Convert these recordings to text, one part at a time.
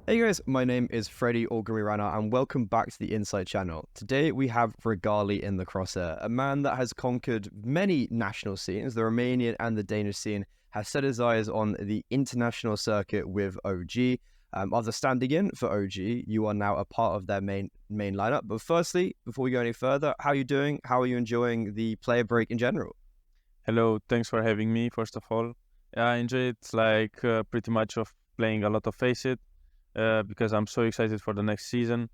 Hey guys, my name is Freddie or GrimyRannarr and welcome back to the INSITE channel. Today we have Regali in the Crosshair, a man that has conquered many national scenes. The Romanian and the Danish scene, has set his eyes on the international circuit with OG. After standing in for OG, you are now a part of their main lineup. But firstly, before we go any further, how are you doing? How are you enjoying the player break in general? Hello, thanks for having me, first of all. Yeah, I enjoy it pretty much of playing a lot of Face It because I'm so excited for the next season.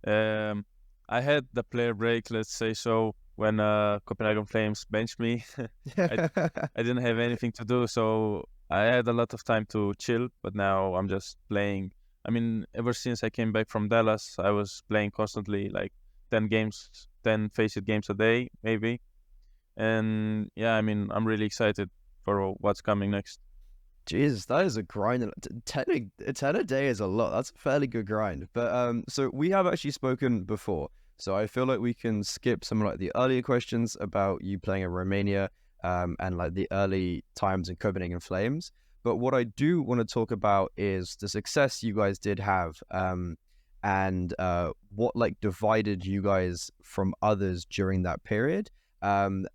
Um, I had the player break, let's say so, when Copenhagen Flames benched me. I, I didn't have anything to do, so I had a lot of time to chill, but now I'm just playing. I mean, ever since I came back from Dallas, I was playing constantly, like 10 games, 10 Face It games a day, maybe. And yeah, I mean, I'm really excited for what's coming next. Jesus, that is a grind. 10 a day is a lot. That's a fairly good grind. But so we have actually spoken before. So I feel like we can skip some of like the earlier questions about you playing in Romania, and like the early times in Copenhagen Flames. But what I do want to talk about is the success you guys did have, and what like divided you guys from others during that period. And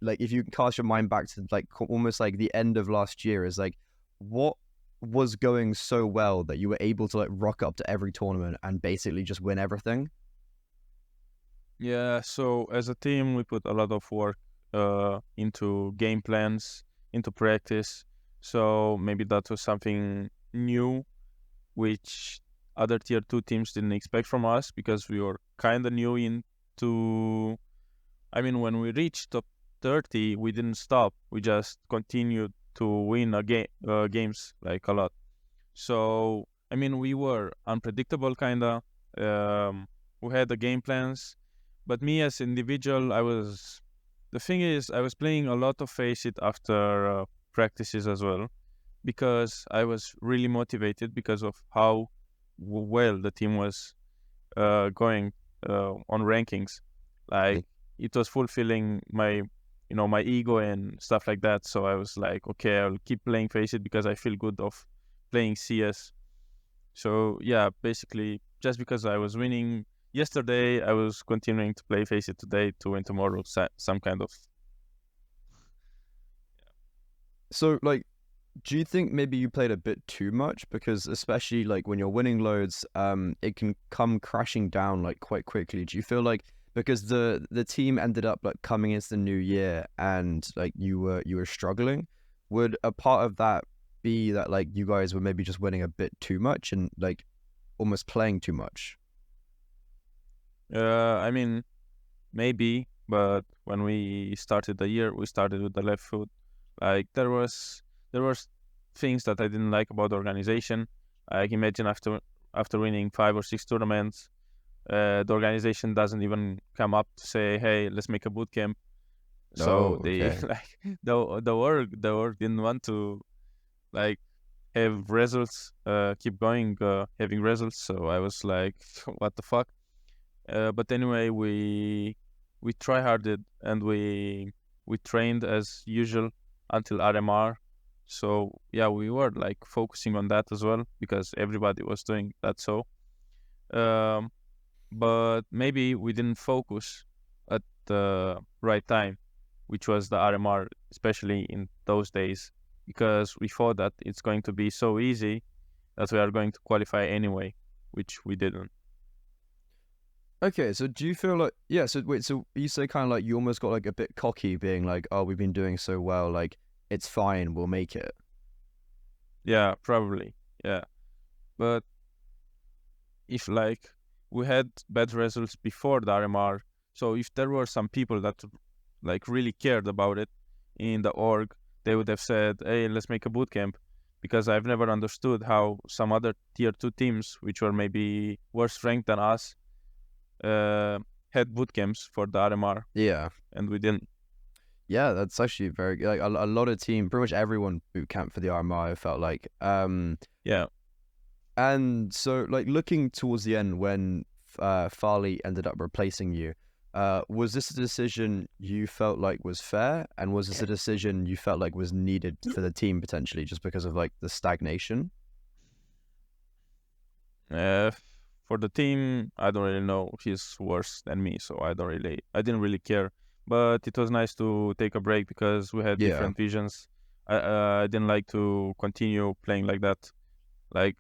like if you can cast your mind back to like almost like the end of last year, is like what was going so well that you were able to like rock up to every tournament and basically just win everything? Yeah, so as a team, we put a lot of work into game plans, into practice. So maybe that was something new, which other tier 2 teams didn't expect from us because we were kind of new into. I mean, when we reached top 30, we didn't stop. We just continued to win games like a lot. So, I mean, we were unpredictable, kind of. We had the game plans, but me as individual, the thing is, I was playing a lot of Face It after practices as well, because I was really motivated because of how well the team was going on rankings. Like, it was fulfilling my ego and stuff like that. So I was like, okay, I'll keep playing Face It because I feel good of playing CS. So yeah, basically, just because I was winning yesterday, I was continuing to play Face It today to win tomorrow. Some kind of. So like, do you think maybe you played a bit too much? Because especially like when you're winning loads, it can come crashing down like quite quickly. Do you feel like because the team ended up like coming into the new year and like you were struggling, would a part of that be that like you guys were maybe just winning a bit too much and like almost playing too much? I mean, maybe, but when we started the year, we started with the left foot. Like there was things that I didn't like about the organization. Like imagine after winning 5 or 6 tournaments, the organization doesn't even come up to say, "Hey, let's make a boot camp." So Oh, they okay. like the work didn't want to like have results, keep going, having results. So I was like, "What the fuck?" But anyway, we try harded and we trained as usual until RMR. So yeah, we were like focusing on that as well because everybody was doing that. So, um, but maybe we didn't focus at the right time, which was the RMR, especially in those days, because we thought that it's going to be so easy that we are going to qualify anyway, which we didn't. Okay, so do you feel like yeah, so wait, so you say kind of like you almost got like a bit cocky being like, "Oh, we've been doing so well, like it's fine, we'll make it." Yeah, probably. Yeah. But if like we had bad results before the RMR, so if there were some people that like really cared about it in the org, they would have said, "Hey, let's make a boot camp." Because I've never understood how some other tier 2 teams, which were maybe worse ranked than us, uh, had boot camps for the RMR, Yeah. and we didn't. Yeah, that's actually very like a lot of team, pretty much everyone boot camp for the RMI, I felt like. Yeah. And so like looking towards the end when Farlig ended up replacing you, was this a decision you felt like was fair, and was this a decision you felt like was needed for the team potentially just because of like the stagnation? Uh, for the team, I don't really know. He's worse than me, so I didn't really care. But it was nice to take a break because we had Yeah. different visions. I didn't like to continue playing like that. Like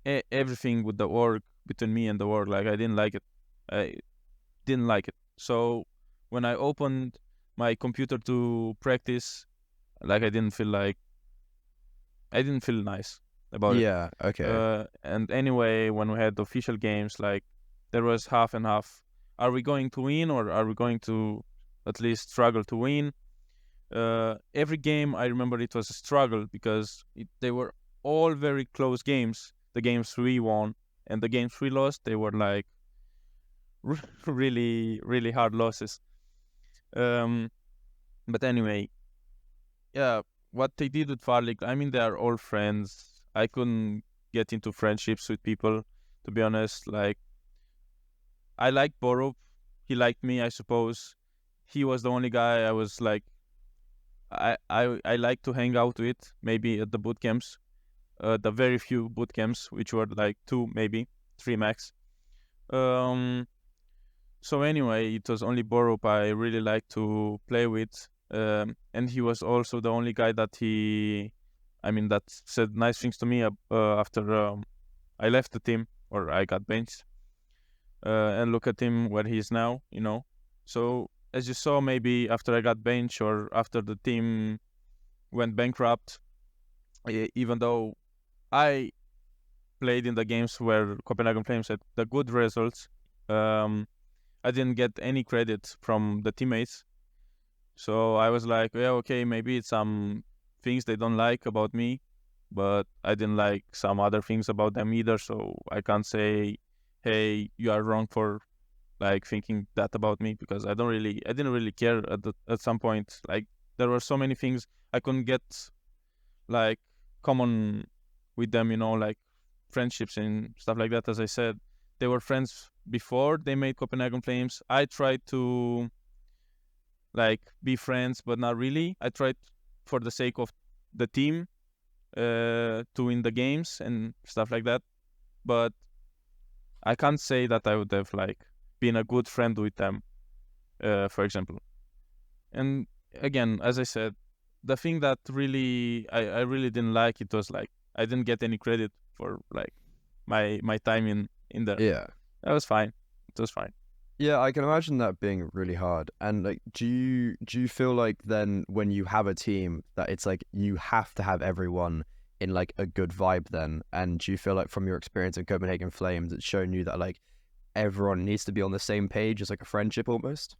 everything with the org between me and the org, like I didn't like it. I didn't like it. So when I opened my computer to practice, like I didn't feel nice about it. Yeah. Okay. And anyway, when we had official games, like there was half and half. Are we going to win or are we going to at least struggle to win? Every game, I remember it was a struggle because they were all very close games. The games we won and the games we lost, they were like really, really hard losses. But anyway, yeah, what they did with Farlig, I mean, they are all friends. I couldn't get into friendships with people, to be honest. Like, I liked Borup. He liked me, I suppose. He was the only guy I was like, I like to hang out with, maybe at the boot camps. The very few boot camps, which were like 2, maybe 3 max. So anyway, it was only Borup I really liked to play with. And he was also the only guy that that said nice things to me after I left the team or I got benched. And look at him where he is now, you know. So as you saw, maybe after I got benched or after the team went bankrupt, even though I played in the games where Copenhagen Flames had the good results, I didn't get any credit from the teammates. So I was like, yeah, okay, maybe it's some things they don't like about me, but I didn't like some other things about them either. So I can't say, hey, you are wrong for like thinking that about me, because I didn't really care at some point. Like there were so many things I couldn't get like common with them, you know, like friendships and stuff like that. As I said, they were friends before they made Copenhagen Flames. I tried to like be friends, but not really. I tried for the sake of the team to win the games and stuff like that. But I can't say that I would have like been a good friend with them, for example. And again, as I said, the thing that really I really didn't like, it was like I didn't get any credit for like my time in there. Yeah. That was fine. It was fine. Yeah, I can imagine that being really hard. And like, do you feel like then when you have a team that it's like you have to have everyone in like a good vibe then? And do you feel like from your experience in Copenhagen Flames, it's shown you that like everyone needs to be on the same page as like a friendship almost?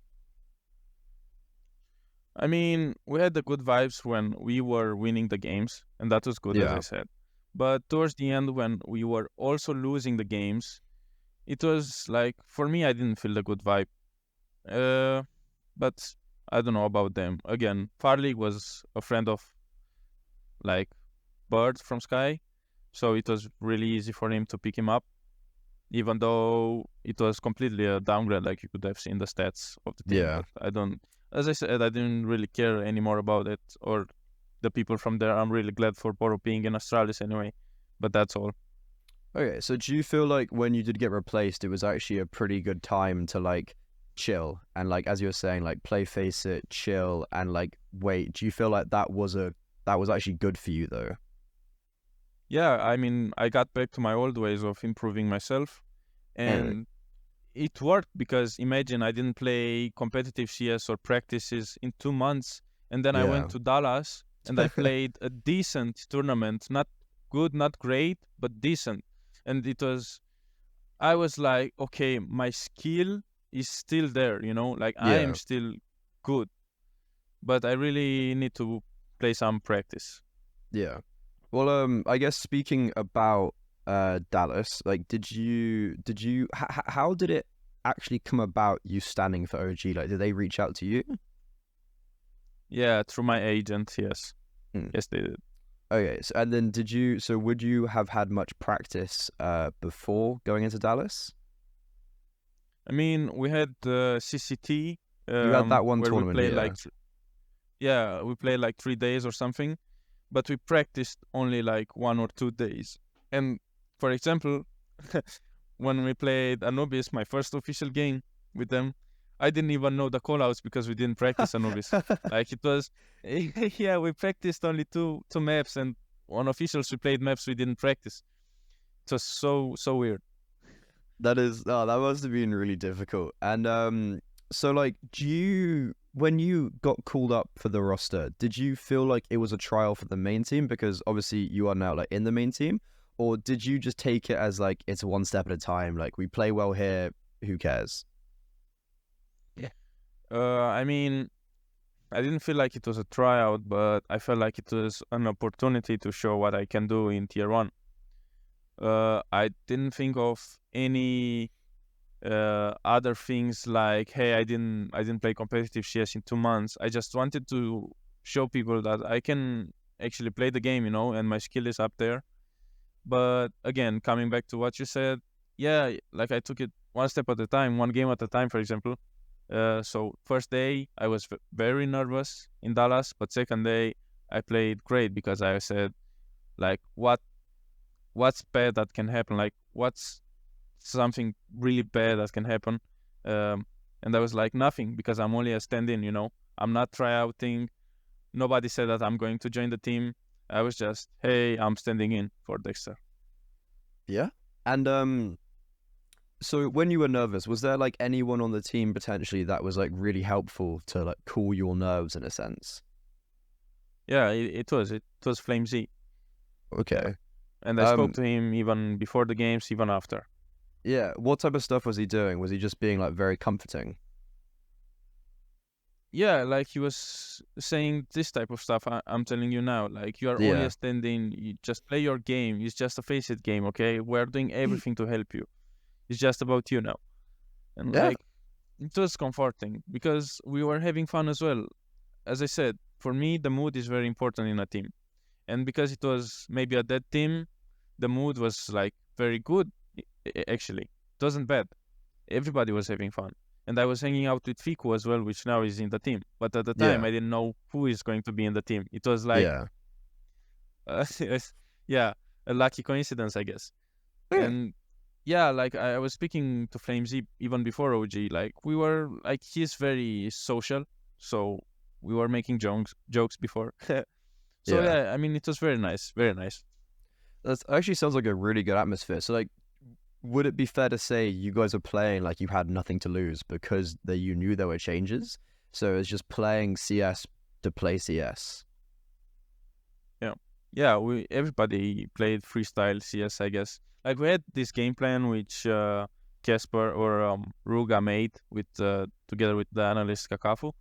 I mean, we had the good vibes when we were winning the games, and that was good, as I said. But towards the end, when we were also losing the games, it was like, for me, I didn't feel the good vibe. But I don't know about them. Again, Farlig was a friend of like Bird from Sky, so it was really easy for him to pick him up, even though it was completely a downgrade, like you could have seen the stats of the team. Yeah. But as I said, I didn't really care anymore about it or the people from there. I'm really glad for Borup being in Australis anyway, but that's all. Okay, so do you feel like when you did get replaced, it was actually a pretty good time to like chill and like, as you were saying, like play face it, chill and like wait? Do you feel like that was actually good for you though? Yeah, I mean, I got back to my old ways of improving myself, and it worked because imagine I didn't play competitive CS or practices in 2 months, and then I went to Dallas and I played a decent tournament, not good, not great, but decent. And I was like, okay, my skill is still there, you know, like I am still good, but I really need to play some practice. Yeah. Well, I guess speaking about Dallas, like, how did it actually come about you standing for OG? Like, did they reach out to you? Yeah, through my agent, yes. Yes, they did. Okay, so, and then would you have had much practice before going into Dallas? I mean, we had CCT. You had that one where tournament, we played we played like 3 days or something, but we practiced only like 1 or 2 days. And for example, when we played Anubis, my first official game with them, I didn't even know the callouts because we didn't practice Anubis. Like it was, yeah, we practiced only two maps, and on officials we played maps we didn't practice. It was so weird. That must have been really difficult. And so like, when you got called up for the roster, did you feel like it was a trial for the main team? Because obviously you are now like in the main team, or did you just take it as like it's one step at a time? Like we play well here, who cares? I mean, I didn't feel like it was a tryout, but I felt like it was an opportunity to show what I can do in tier 1. I didn't think of any other things like, hey, I didn't play competitive CS in 2 months. I just wanted to show people that I can actually play the game, and my skill is up there. But again, coming back to what you said, yeah, like I took it one step at a time, one game at a time, for example. So first day I was very nervous in Dallas, but second day I played great because I said, like, what's bad that can happen? Like, what's something really bad that can happen? And I was like, nothing, because I'm only a stand-in, I'm not tryouting. Nobody said that I'm going to join the team. I was just, hey, I'm standing in for degster. Yeah. And so when you were nervous, was there like anyone on the team potentially that was like really helpful to like cool your nerves in a sense? Yeah, it was Flame Z. Okay. And I spoke to him even before the games, even after. Yeah. What type of stuff was he doing? Was he just being like very comforting? Yeah, like he was saying this type of stuff I'm telling you now. Like, you are only a stand-in, you just play your game. It's just a face-it game, okay? We're doing everything to help you. It's just about you now. And like, it was comforting because we were having fun as well. As I said, for me, the mood is very important in a team. And because it was maybe a dead team, the mood was like very good, actually. It wasn't bad. Everybody was having fun. And I was hanging out with Fiku as well, which now is in the team. But at the time, I didn't know who is going to be in the team. It was like, yeah, a lucky coincidence, I guess. And yeah, like I was speaking to Flamesy even before OG. Like, we were like, he's very social, so we were making jokes before. So yeah, I mean, it was very nice, very nice. That actually sounds like a really good atmosphere. So like, would it be fair to say you guys are playing like you had nothing to lose because you knew there were changes? So it's just playing CS to play CS. Yeah, everybody played freestyle CS, I guess. Like, we had this game plan which Casper or Ruga made with together with the analyst Kakafu.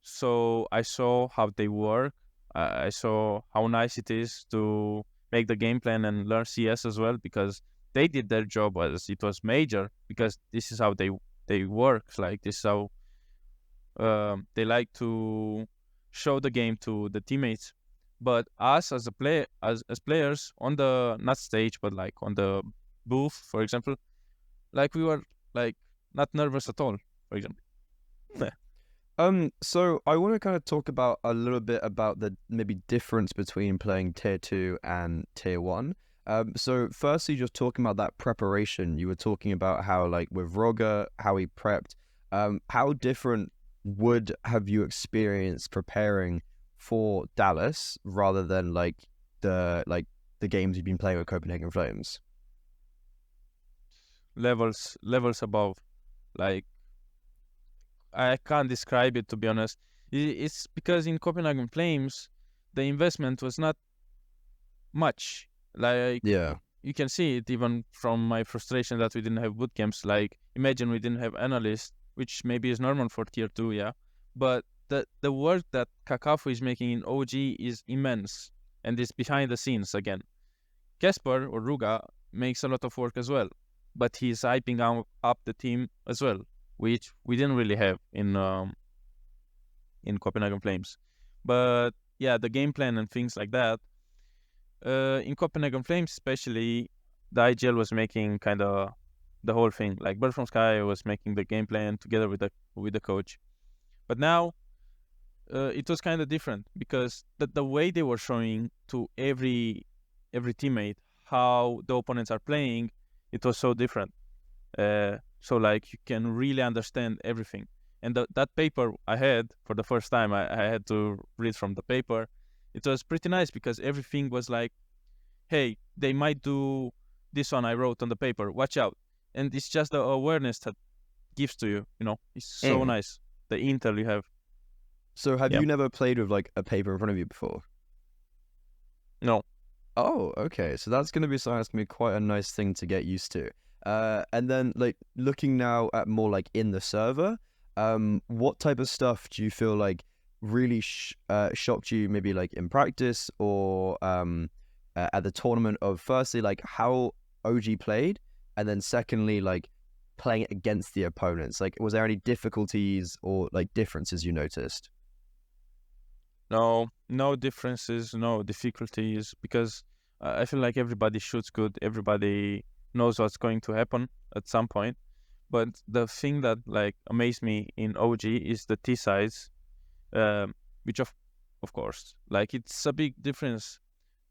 So I saw how they work. I saw how nice it is to make the game plan and learn CS as well, because they did their job as it was major, because this is how they work. Like, this is how they like to show the game to the teammates. But us as as players on the, not stage, but like on the booth, for example, like we were like not nervous at all, for example. So I want to kind of talk about a little bit about the maybe difference between playing tier 2 and tier 1. So firstly, just talking about that preparation, you were talking about how like with Roger, how he prepped. How different would have you experienced preparing for Dallas rather than like the games you've been playing with Copenhagen Flames? Levels above. Like, I can't describe it, to be honest. It's because in Cophenhagen Flames, the investment was not much. Like, you can see it even from my frustration that we didn't have boot camps. Like, imagine we didn't have analysts, which maybe is normal for tier 2, yeah. But the work that Kakafu is making in OG is immense, and it's behind the scenes again. Casper or Ruga makes a lot of work as well, but he's hyping up the team as well, which we didn't really have in Cophenhagen Flames. But yeah, the game plan and things like that. In Cophenhagen Flames, especially, the IGL was making kind of the whole thing. Like, Bird from Sky was making the game plan together with the coach. But now, it was kind of different, because the way they were showing to every teammate how the opponents are playing, it was so different. So like you can really understand everything. And that paper I had for the first time, I had to read from the paper. It was pretty nice because everything was like, hey, they might do this one I wrote on the paper, watch out. And it's just the awareness that gives to you, it's so nice. The intel you have. So have Yeah. you never played with like a paper in front of you before? No. Oh, okay. So that's going to be something that's going to be quite a nice thing to get used to. And then like looking now at more like in the server, what type of stuff do you feel like really shocked you maybe like in practice or at the tournament of firstly like how OG played and then secondly like playing against the opponents? Like was there any difficulties or like differences you noticed? No differences, no difficulties, because I feel like everybody shoots good, everybody knows what's going to happen at some point. But the thing that like amazed me in OG is the T size, which of course, like it's a big difference.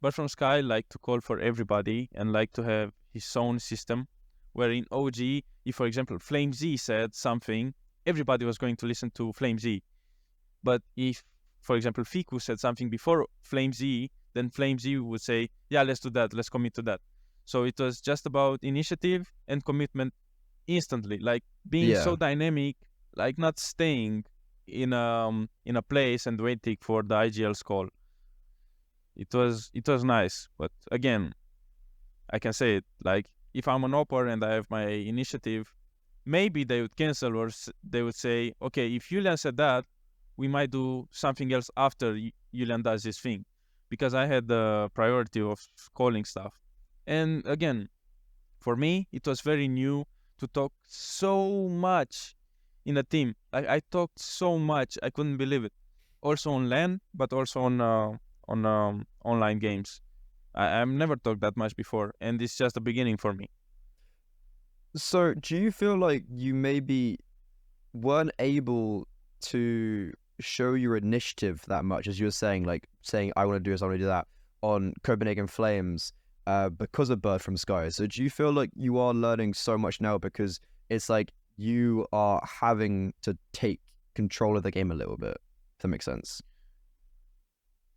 But from Sky like to call for everybody and like to have his own system, where in OG, if for example Flame Z said something, everybody was going to listen to Flame Z. But if, for example, Fiku said something before Flame Z, then Flame Z would say, yeah, let's do that, let's commit to that. So it was just about initiative and commitment instantly, like being so dynamic, like not staying in a place and waiting for the IGL's call. It was nice, but again, I can say it, like if I'm an AWPer and I have my initiative, maybe they would cancel or they would say, okay, if Julian said that, we might do something else after Julian does this thing, because I had the priority of calling stuff. And again, for me, it was very new to talk so much in a team. I talked so much, I couldn't believe it. Also on LAN, but also on online games. I've never talked that much before, and it's just the beginning for me. So do you feel like you maybe weren't able to show your initiative that much, as you were saying, like saying I want to do this, I want to do that on Copenhagen Flames because of Bird from Sky? So do you feel like you are learning so much now because it's like you are having to take control of the game a little bit, if that makes sense?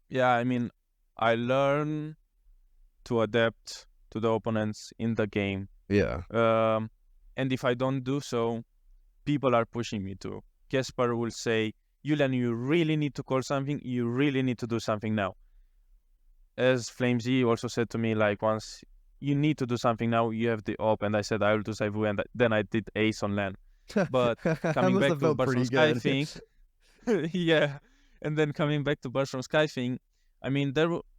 Yeah, I mean, I learn to adapt to the opponents in the game. Yeah. And if I don't do so, people are pushing me to. Casper will say, Julian, you really need to call something. You really need to do something now. As Flamesy also said to me, like once, you need to do something now. You have the op, and I said I will do Saivu, and then I did Ace on LAN. But coming back to Burst from Sky thing, yeah, and then coming back to Burst from Sky thing, I mean,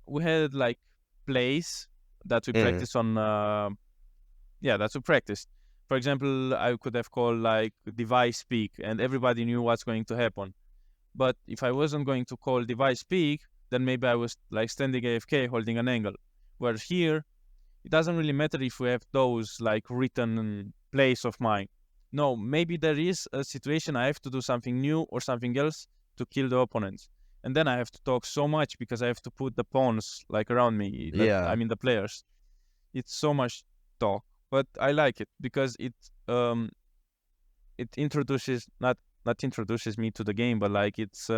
we had like plays that we practiced on. That we practiced. For example, I could have called like device peak, and everybody knew what's going to happen. But if I wasn't going to call device peak, then maybe I was like standing AFK holding an angle. Where here, it doesn't really matter if we have those like written plays of mine. No, maybe there is a situation I have to do something new or something else to kill the opponents. And then I have to talk so much because I have to put the pawns like around me. I mean the players. It's so much talk, but I like it because it introduces not introduces me to the game, but like it's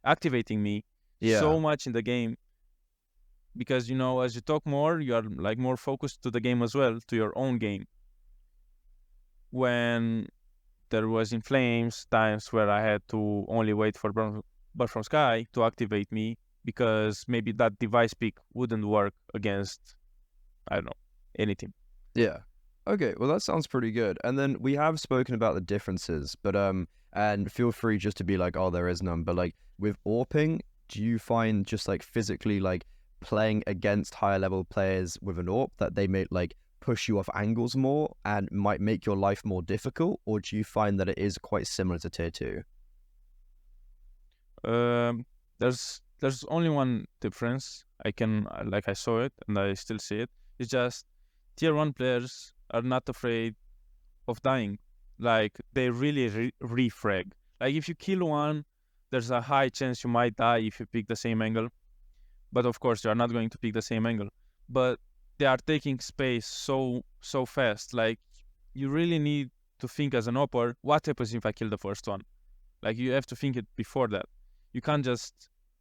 activating me so much in the game. Because as you talk more, you are like more focused to the game as well, to your own game. When there was in Flames times where I had to only wait for Bird from Sky to activate me because maybe that device pick wouldn't work against, I don't know, anything. Yeah. Okay, well that sounds pretty good. And then we have spoken about the differences, but and feel free just to be like, oh, there is none. But like with AWPing, do you find just like physically like playing against higher level players with an AWP that they may like push you off angles more and might make your life more difficult, or do you find that it is quite similar to tier 2? There's only one difference. I saw it and I still see it. It's just tier 1 players are not afraid of dying. Like they really refrag. Like if you kill one, there's a high chance you might die if you pick the same angle. But of course, you are not going to pick the same angle. But they are taking space so fast. Like, you really need to think as an AWPer, what happens if I kill the first one? Like, you have to think it before that. You can't just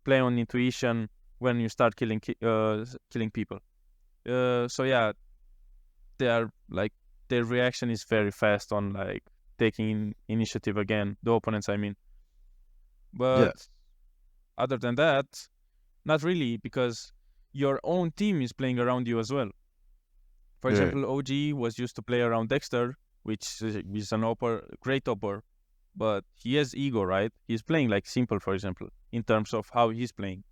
play on intuition when you start killing people. So yeah, they are like, their reaction is very fast on like taking initiative again, the opponents, I mean. But other than that, not really, because your own team is playing around you as well. For example, OG was used to play around Dexter, which is an great AWPer, but he has ego, right? He's playing like simple, for example, in terms of how he's playing.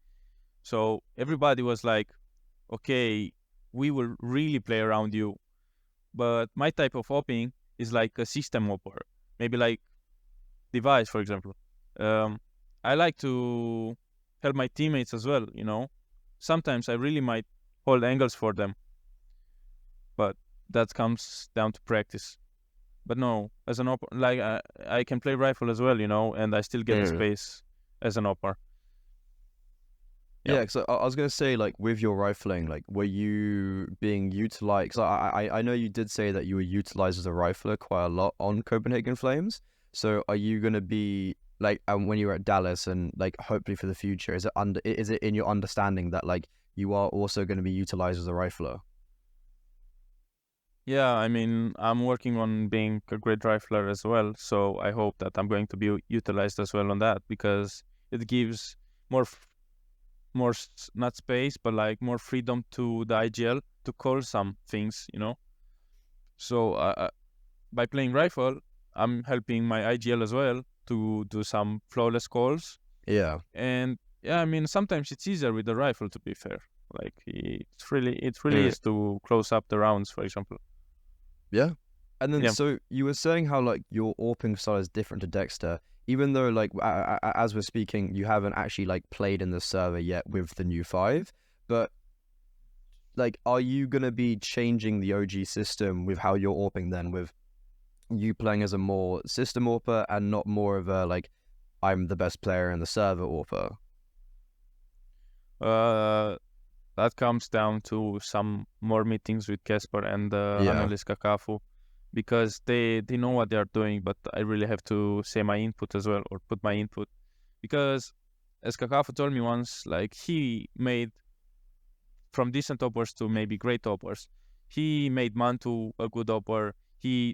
So everybody was like, okay, we will really play around you. But my type of AWPing is like a system AWPer, maybe like Device, for example. I like to help my teammates as well, you know. Sometimes I really might hold angles for them, but that comes down to practice. But no, as an AWPer, like I can play rifle as well, you know, and I still get the space as an AWPer. Yeah, because I was gonna say, like, with your rifling, like, were you being utilized? Because I know you did say that you were utilized as a rifler quite a lot on Copenhagen Flames. So are you gonna be like, when you were at Dallas and like, hopefully for the future, is it in your understanding that like you are also going to be utilized as a rifler? Yeah, I mean, I'm working on being a great rifler as well, so I hope that I'm going to be utilized as well on that, because it gives more not space, but like more freedom to the IGL to call some things, you know. So by playing rifle, I'm helping my IGL as well to do some flawless calls. Yeah. And yeah, I mean, sometimes it's easier with the rifle, to be fair. Like, it really is to close up the rounds, for example. Yeah. And then, Yeah. so you were saying how like your AWPing style is different to Dexter, even though like as we're speaking, you haven't actually like played in the server yet with the new 5, but like, are you gonna be changing the OG system with how you're AWPing then, with you playing as a more system AWPer and not more of a like, I'm the best player in the server AWPer? That comes down to some more meetings with Casper and analyst Kakafu, because they know what they are doing, but I really have to say my input as well, or put my input, because as Kakafu told me once, like, he made from decent AWPers to maybe great AWPers. He made Mantu a good AWPer. He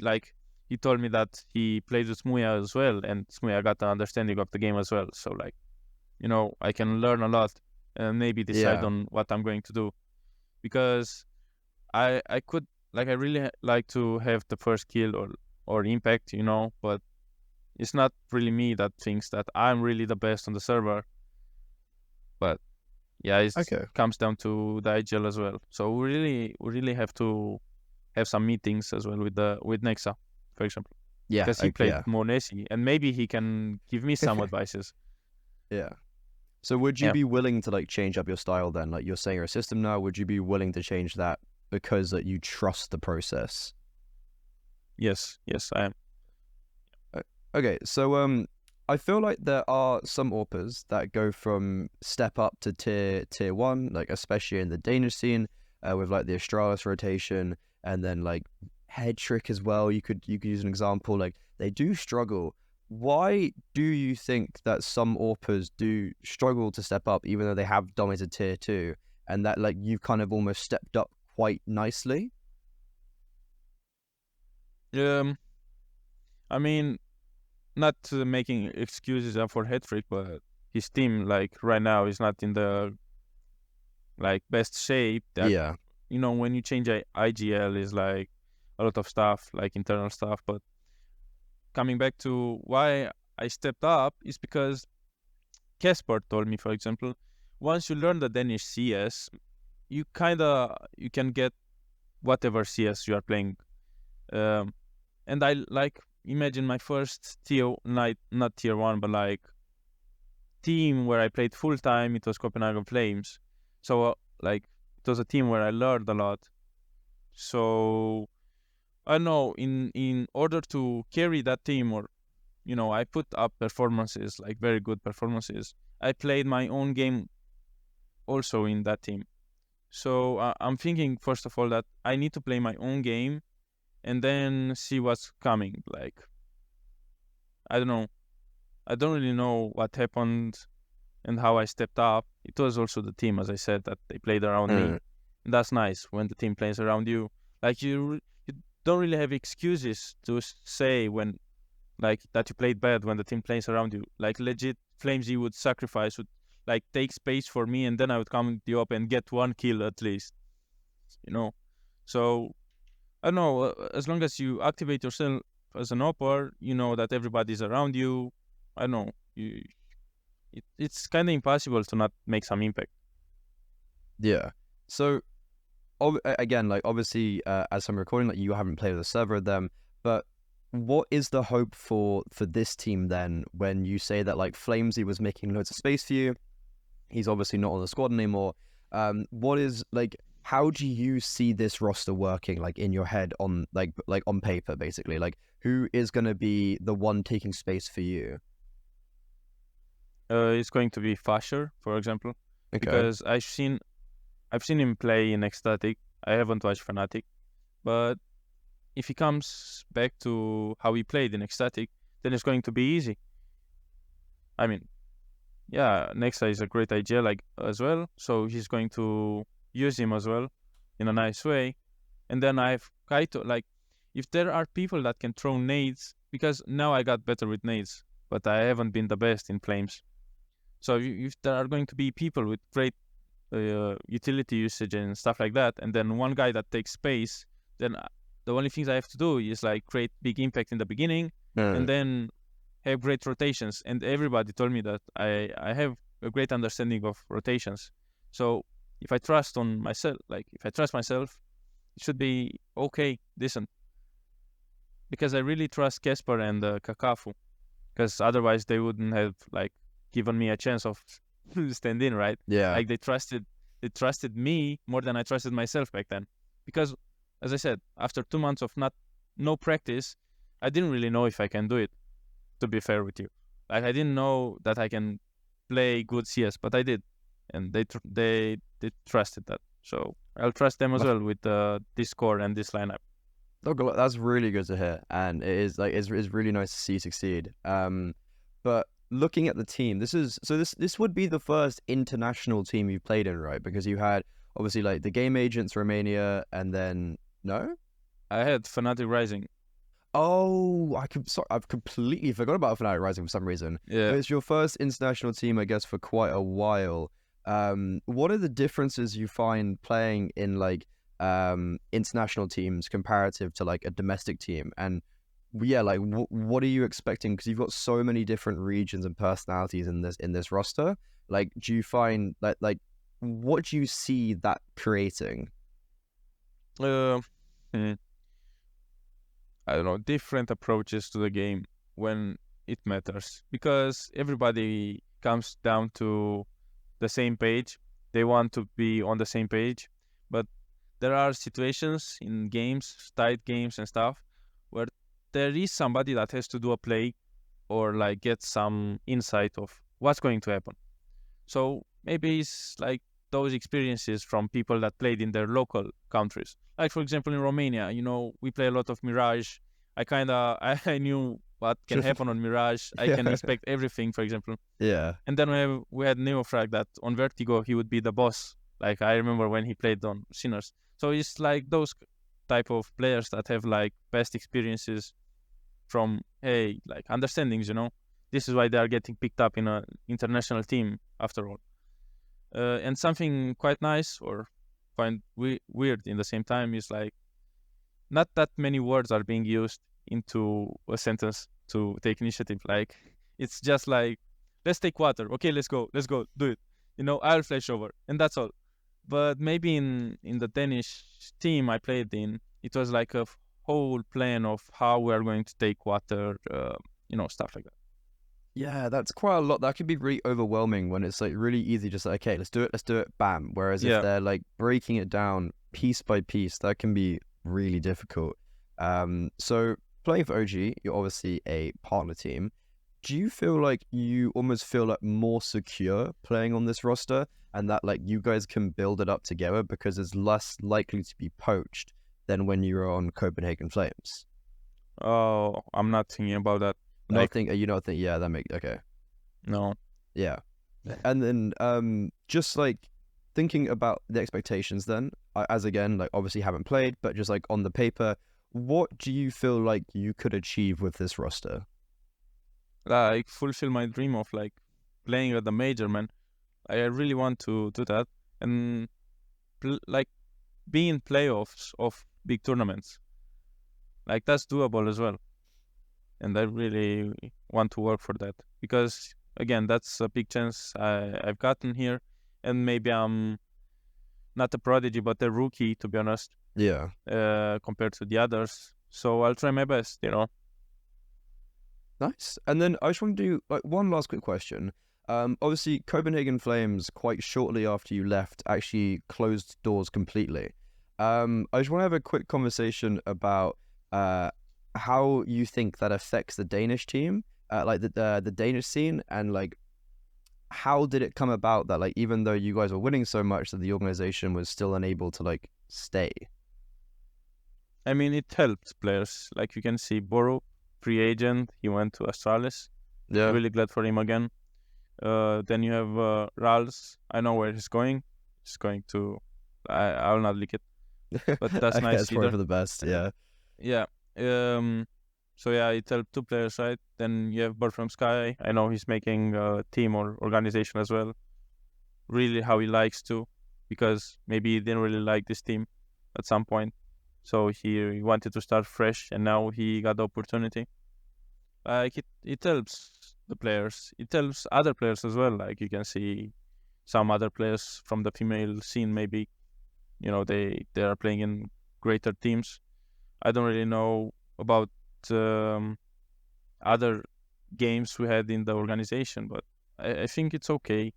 told me that he played with Smuya as well, and Smuya got an understanding of the game as well. So, like, you know, I can learn a lot and maybe decide on what I'm going to do, because I could, like, I really like to have the first kill or impact, you know, but it's not really me that thinks that I'm really the best on the server. But yeah, it comes down to the IGL as well. So we really have to have some meetings as well with Nexa, for example. Yeah, because he played more Nessie, and maybe he can give me some advices. Yeah. So would you be willing to like change up your style then? Like, you're saying you're a system now, would you be willing to change that because that you trust the process? Yes, I am. Okay, so I feel like there are some AWPers that go from step up to tier 1, like especially in the Danish scene, with like the Astralis rotation, and then like head trick as well. You could use an example. Like, they do struggle. Why do you think that some AWPers do struggle to step up, even though they have dominated tier 2, and that like you've kind of almost stepped up quite nicely? I mean, not making excuses for Headfreak, but his team, like, right now is not in the like best shape. That, you know, when you change IGL is like a lot of stuff, like internal stuff. But coming back to why I stepped up is because Casper told me, for example, once you learn the Danish CS, you can get whatever CS you are playing. And I like imagine my first not tier 1, but like team where I played full time. It was Cophenhagen Flames. So like, it was a team where I learned a lot. So I know in order to carry that team, or, you know, I put up performances, like very good performances. I played my own game also in that team. So I'm thinking, first of all, that I need to play my own game and then see what's coming. Like, I don't know. I don't really know what happened and how I stepped up. It was also the team, as I said, that they played around me. And that's nice when the team plays around you. Like, you don't really have excuses to say when, like, that you played bad when the team plays around you. Like, legit, Flamesy would sacrifice, would, like, take space for me, and then I would come to the op and get one kill at least, you know? So, I don't know, as long as you activate yourself as an opper, you know that everybody's around you. I don't know, it's kind of impossible to not make some impact. Yeah. So, again, like, obviously, as I'm recording, like, you haven't played with a server of them, but what is the hope for this team then when you say that, like, Flamesy was making loads of space for you? He's obviously not on the squad anymore. What is, like, how do you see this roster working, like, in your head on, like on paper, basically? Like, who is going to be the one taking space for you? It's going to be FASHR, for example, because I've seen him play in ECSTATIC. I haven't watched Fnatic, but if he comes back to how he played in ECSTATIC, then it's going to be easy. I mean, yeah, Nexa is a great idea, like, as well, so he's going to use him as well in a nice way. And then I've Kaito, like, if there are people that can throw nades, because now I got better with nades, but I haven't been the best in Flames. So if there are going to be people with great utility usage and stuff like that, and then one guy that takes space, then the only things I have to do is, like, create big impact in the beginning, and then have great rotations. And everybody told me that I have a great understanding of rotations. So if I trust on myself, like, if I trust myself, it should be okay, decent. Because I really trust Casper and Kakafu, because otherwise they wouldn't have, like, given me a chance of stand in, right? Yeah. Like, they trusted me more than I trusted myself back then. Because, as I said, after 2 months of no practice, I didn't really know if I can do it, to be fair with you. Like, I didn't know that I can play good CS, but I did. And they trusted that. So I'll trust them as well with this core and this lineup. Oh, that's really good to hear. And it is, like, it's really nice to see you succeed. But looking at the team, this would be the first international team you've played in, right? Because you had obviously, like, the Game Agents Romania, and then no, I had Fnatic Rising. Oh, I've completely forgot about Fnatic Rising for some reason. Yeah, It's your first international team, I guess, for quite a while. What are the differences you find playing in, like, international teams comparative to, like, a domestic team? And yeah, like, what are you expecting? Because you've got so many different regions and personalities in this roster. Like, do you find like what do you see that creating? I don't know, different approaches to the game when it matters, because everybody comes down to the same page. They want to be on the same page, but there are situations in games, tight games and stuff, where there is somebody that has to do a play or, like, get some insight of what's going to happen. So maybe it's like those experiences from people that played in their local countries. Like, for example, in Romania, we play a lot of Mirage. I knew what can happen on Mirage. I can expect everything, for example. Yeah. And then we had Neofrag that on Vertigo, he would be the boss. Like, I remember when he played on Sinners. So it's like those type of players that have, like, past experiences from, hey, like, understandings, This is why they are getting picked up in an international team after all. And something quite nice or quite weird in the same time is, like, not that many words are being used into a sentence to take initiative. Like, it's just like, let's take water. Okay, let's go, do it. I'll flash over, and that's all. But maybe in the Danish team I played in, it was like a whole plan of how we are going to take water, stuff like that. Yeah, that's quite a lot. That can be really overwhelming when it's, like, really easy, just like, okay, let's do it, bam. Whereas if they're, like, breaking it down piece by piece, that can be really difficult. So playing for OG, you're obviously a partner team. do you feel like you almost feel like more secure playing on this roster, and that like you guys can build it up together because it's less likely to be poached than when you're on Copenhagen Flames? Oh, I'm not thinking about that. Like, you not think, yeah, that make okay, No. yeah. And then just like thinking about the expectations, then as again, like obviously haven't played, but just like on the paper, what do you feel like you could achieve with this roster? Like fulfill my dream of like playing at the major, man. I really want to do that and like be in playoffs of big tournaments. Like that's doable as well, and I really want to work for that because again, that's a big chance I've gotten here, and maybe I'm not a prodigy but a rookie, to be honest, Yeah. compared to the others. So I'll try my best, you know. Nice. And then I just want to do like one last quick question. Obviously, Copenhagen Flames, quite shortly after you left, actually closed doors completely. I just want to have a quick conversation about how you think that affects the Danish team, like the Danish scene, and like how did it come about that like even though you guys were winning so much that the organization was still unable to like stay? I mean, it helped players. Like you can see, Boro, free agent, he went to Astralis. Yeah. Really glad for him again. Then you have Rals. I know where he's going. He's going to. I will not leak it, but that's Okay, nice. that's probably for the best. Yeah. Yeah. So yeah, it helped two players, right? Then you have Bird from Sky. I know he's making a team or organization as well. Really, how he likes to, because maybe he didn't really like this team at some point. So he wanted to start fresh, and now he got the opportunity. Like it helps the players. It helps other players as well. Like you can see some other players from the female scene, maybe, you know, they are playing in greater teams. I don't really know about other games we had in the organization, but I think it's okay.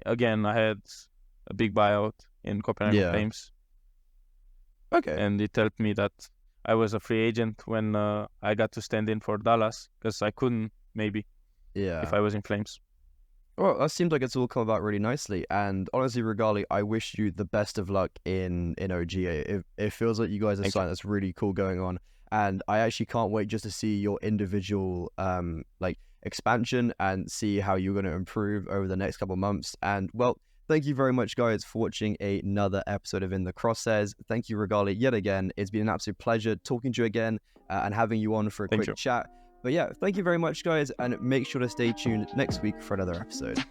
Again, I had a big buyout in Coppenhagen Yeah. Flames, Okay. and it helped me that I was a free agent when I got to stand in for Dallas, because I couldn't maybe Yeah. if I was in Flames. Well, that seems like it's all come about really nicely. And honestly, Regali, I wish you the best of luck in OGA. It feels like you guys have something that's really cool going on. And I actually can't wait just to see your individual like expansion and see how you're going to improve over the next couple of months. And well, thank you very much, guys, for watching another episode of In the Crosshairs. Thank you, Regali, yet again. It's been an absolute pleasure talking to you again and having you on for a quick chat. But yeah, thank you very much, guys, and make sure to stay tuned next week for another episode.